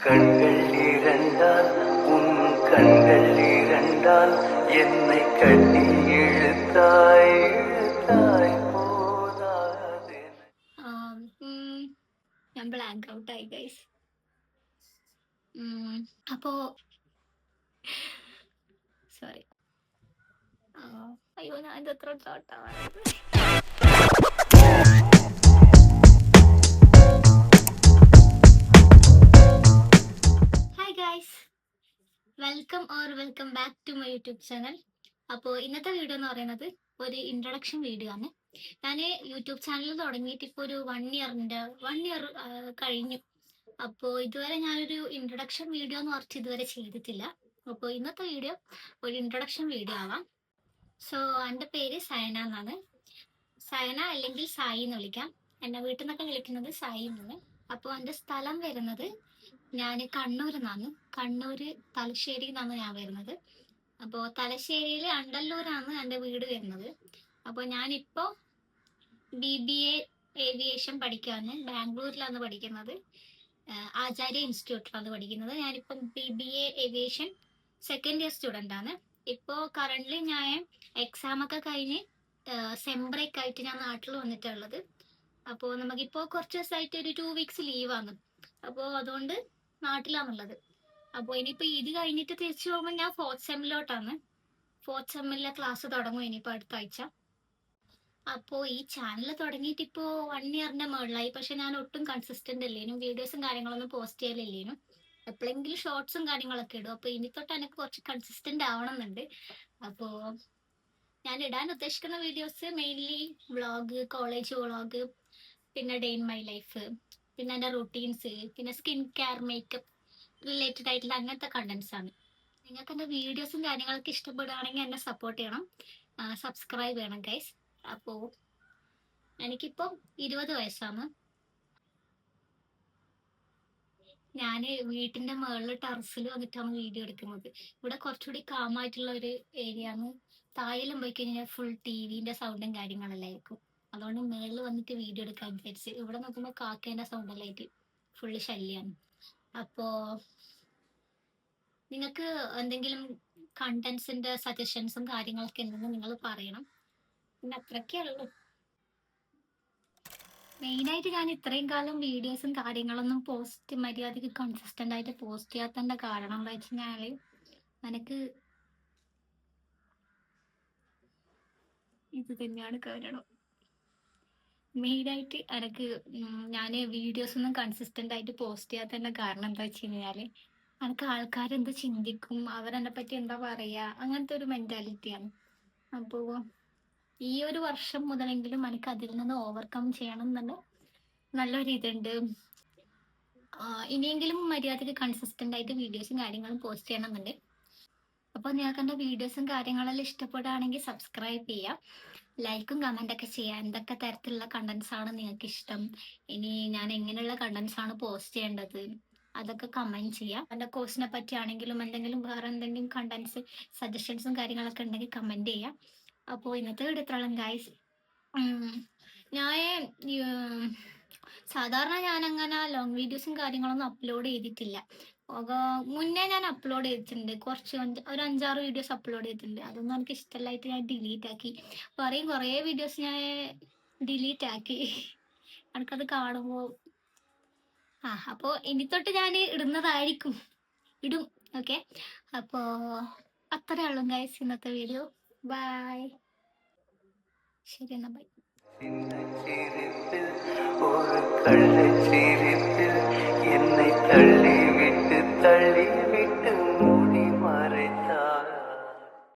கண்கள் இரண்டால் உன் கண்கள் இரண்டால் என்னை கட்டி இழுத்தாய் இழுத்தாய் போதாதே. ഞാൻ ബ്ലാങ്ക് ഔട്ട് ആയി ഗൈസ്. അപ്പോ സോറി. അയ്യോ ഞാൻ ഇത് എത്ര തോട്ടാണ്. Hi guys, welcome back to my YouTube channel. അപ്പോൾ ഇന്നത്തെ വീഡിയോ എന്ന് പറയുന്നത് ഒരു ഇൻട്രൊഡക്ഷൻ വീഡിയോ ആണ്. ഞാൻ യൂട്യൂബ് ചാനൽ തുടങ്ങിയിട്ട് ഇപ്പോൾ ഒരു 1 ഇയർ കഴിഞ്ഞു. അപ്പോൾ ഇതുവരെ ഞാനൊരു ഇൻട്രൊഡക്ഷൻ വീഡിയോ എന്ന് പറഞ്ഞിട്ട് ഇതുവരെ ചെയ്തിട്ടില്ല. അപ്പോൾ ഇന്നത്തെ വീഡിയോ ഒരു ഇൻട്രൊഡക്ഷൻ വീഡിയോ ആവാം. സോ എൻ്റെ പേര് സയന എന്നാണ്. സയന അല്ലെങ്കിൽ സായി എന്ന് വിളിക്കാം. എന്നെ വീട്ടിൽ നിന്നൊക്കെ വിളിക്കുന്നത് സായി എന്നാണ്. അപ്പോൾ എൻ്റെ സ്ഥലം വരുന്നത്, ഞാൻ കണ്ണൂരിൽ നിന്നാണ്. കണ്ണൂര് തലശ്ശേരി എന്നാണ് ഞാൻ വരുന്നത്. അപ്പോൾ തലശ്ശേരിയിൽ അണ്ടല്ലൂരാണ് എൻ്റെ വീട് വരുന്നത്. അപ്പോൾ ഞാനിപ്പോൾ BBA ഏവിയേഷൻ പഠിക്കുകയാണ്. ബാംഗ്ലൂരിലാണ് പഠിക്കുന്നത്. ആചാര്യ ഇൻസ്റ്റിറ്റ്യൂട്ടിലാണ് പഠിക്കുന്നത്. ഞാനിപ്പം BBA aviation second year student ആണ്. ഇപ്പോൾ കറൻ്റ്ലി ഞാൻ എക്സാമൊക്കെ കഴിഞ്ഞ് സെം ബ്രേക്ക് ആയിട്ട് ഞാൻ നാട്ടിൽ വന്നിട്ടുള്ളത്. അപ്പോൾ നമുക്കിപ്പോൾ കുറച്ച് ദിവസമായിട്ട് ഒരു 2 വീക്സ് ലീവാണ്. അപ്പോൾ അതുകൊണ്ട് നാട്ടിലാണുള്ളത്. അപ്പോൾ ഇനിയിപ്പോൾ ഇത് കഴിഞ്ഞിട്ട് തിരിച്ചു പോകുമ്പോൾ ഞാൻ 4th സെമ്മിലോട്ടാണ്. 4th സെമ്മിലെ ക്ലാസ് തുടങ്ങും ഇനിയിപ്പോൾ അടുത്ത ആഴ്ച. അപ്പോൾ ഈ ചാനൽ തുടങ്ങിയിട്ട് ഇപ്പോൾ 1 ഇയറിൻ്റെ മുകളിലായി. പക്ഷെ ഞാൻ ഒട്ടും കൺസിസ്റ്റൻ്റ് അല്ലേനും, വീഡിയോസും കാര്യങ്ങളൊന്നും പോസ്റ്റ് ചെയ്യലില്ലേനും. എപ്പോഴെങ്കിലും ഷോർട്സും കാര്യങ്ങളൊക്കെ ഇടും. അപ്പോൾ ഇനി തൊട്ട് എനിക്ക് കുറച്ച് കൺസിസ്റ്റൻ്റ് ആവണമെന്നുണ്ട്. അപ്പോൾ ഞാൻ ഇടാൻ ഉദ്ദേശിക്കുന്ന videos mainly vlog, college vlog, പിന്നെ ഡേ ഇൻ മൈ ലൈഫ്, പിന്നെ എൻ്റെ റൂട്ടീൻസ്, പിന്നെ സ്കിൻ കെയർ, മേക്കപ്പ് റിലേറ്റഡ് ആയിട്ടുള്ള അങ്ങനത്തെ കണ്ടന്റ്സ് ആണ്. നിങ്ങൾക്ക് എൻ്റെ വീഡിയോസും കാര്യങ്ങളൊക്കെ ഇഷ്ടപ്പെടുകയാണെങ്കിൽ എന്നെ സപ്പോർട്ട് ചെയ്യണം, സബ്സ്ക്രൈബ് ചെയ്യണം ഗൈസ്. അപ്പോൾ എനിക്കിപ്പോൾ 20 വയസ്സാണ്. ഞാൻ വീട്ടിൻ്റെ മുകളിൽ ടെറസിൽ വന്നിട്ടാണ് വീഡിയോ എടുക്കുന്നത്. ഇവിടെ കുറച്ചുകൂടി കാമായിട്ടുള്ള ഒരു ഏരിയ ആണ്. താഴെല്ലാം പോയി കഴിഞ്ഞാൽ ഫുൾ TVൻ്റെ സൗണ്ടും കാര്യങ്ങളെല്ലാം ആയിരിക്കും. അതുകൊണ്ട് മുകളിൽ വന്നിട്ട് വീഡിയോ എടുക്കാൻ വിചാരിച്ച്. ഇവിടെ നോക്കുമ്പോൾ കാക്കേൻ്റെ സൗണ്ടെല്ലാം ആയിട്ട് ഫുള്ള് ശല്യമാണ്. അപ്പോൾ നിങ്ങൾക്ക് എന്തെങ്കിലും കണ്ടന്റ്സിൻ്റെ സജഷൻസും കാര്യങ്ങളൊക്കെ ഉണ്ടെങ്കിൽ നിങ്ങൾ പറയണം. പിന്നെ അത്രയൊക്കെ ഉള്ളൂ. മെയിനായിട്ട് ഞാൻ ഇത്രയും കാലം വീഡിയോസും കാര്യങ്ങളൊന്നും മര്യാദയ്ക്ക് കൺസിസ്റ്റൻ്റ് ആയിട്ട് പോസ്റ്റ് ചെയ്യാത്തതിൻ്റെ കാരണം എന്താ വെച്ച് കഴിഞ്ഞാൽ, എനിക്ക് ഇത് തന്നെയാണ് കാരണം. മെയിനായിട്ട് എനിക്ക് ഞാൻ വീഡിയോസൊന്നും കൺസിസ്റ്റൻ്റ് ആയിട്ട് പോസ്റ്റ് ചെയ്യാത്തതിൻ്റെ കാരണം എന്താ വെച്ച് കഴിഞ്ഞാൽ, എനിക്ക് ആൾക്കാരെന്ത് ചിന്തിക്കും, അവരെന്നെ പറ്റി എന്താ പറയുക, അങ്ങനത്തെ ഒരു മെൻറ്റാലിറ്റിയാണ്. അപ്പോൾ ഈ ഒരു വർഷം മുതലെങ്കിലും എനിക്ക് അതിൽ നിന്ന് ഓവർകം ചെയ്യണം എന്നുള്ള നല്ലൊരു ഇതുണ്ട്. ഇനിയെങ്കിലും മര്യാദയ്ക്ക് കൺസിസ്റ്റൻ്റ് ആയിട്ട് വീഡിയോസും കാര്യങ്ങളും പോസ്റ്റ് ചെയ്യണമെന്നുണ്ട്. അപ്പോൾ നിങ്ങൾക്ക് എൻ്റെ വീഡിയോസും കാര്യങ്ങളെല്ലാം ഇഷ്ടപ്പെടുകയാണെങ്കിൽ സബ്സ്ക്രൈബ് ചെയ്യുക, ലൈക്കും കമൻറ്റൊക്കെ ചെയ്യുക. എന്തൊക്കെ തരത്തിലുള്ള കണ്ടൻസ് ആണ് നിങ്ങൾക്ക് ഇഷ്ടം, ഇനി ഞാൻ എങ്ങനെയുള്ള കണ്ടൻസ് ആണ് പോസ്റ്റ് ചെയ്യേണ്ടത്, അതൊക്കെ കമൻറ്റ് ചെയ്യുക. എൻ്റെ കോഴ്സിനെ പറ്റിയാണെങ്കിലും എന്തെങ്കിലും വേറെ എന്തെങ്കിലും കണ്ടൻസ് സജഷൻസും കാര്യങ്ങളൊക്കെ ഉണ്ടെങ്കിൽ കമൻറ്റ് ചെയ്യുക. അപ്പോൾ ഇന്നത്തെ വീഡിയോ ഇത്രയും ഗൈസ്. ഞാൻ സാധാരണ ഞാനങ്ങനെ ലോങ് വീഡിയോസും കാര്യങ്ങളൊന്നും അപ്ലോഡ് ചെയ്തിട്ടില്ല. മുന്നേ ഞാൻ അപ്ലോഡ് ചെയ്തിട്ടുണ്ട്, ഒരു 5-6 വീഡിയോസ് അപ്ലോഡ് ചെയ്തിട്ടുണ്ട്. അതൊന്നും എനിക്ക് ഇഷ്ടമല്ലായിട്ട് ഞാൻ ഡിലീറ്റ് ആക്കി. കുറേ വീഡിയോസ് ഞാൻ ഡിലീറ്റ് ആക്കി. എനിക്കത് കാണുമ്പോൾ അപ്പോൾ ഇനി തൊട്ട് ഞാൻ ഇടും. ഓക്കെ, അപ്പോൾ അത്രയേ ഉള്ളൂ ഗൈസ് ഇന്നത്തെ വീഡിയോ. ബൈ. ശരി എന്നാ, ബൈ. ஒரு கள்ளச்சிரிப்பில் என்னை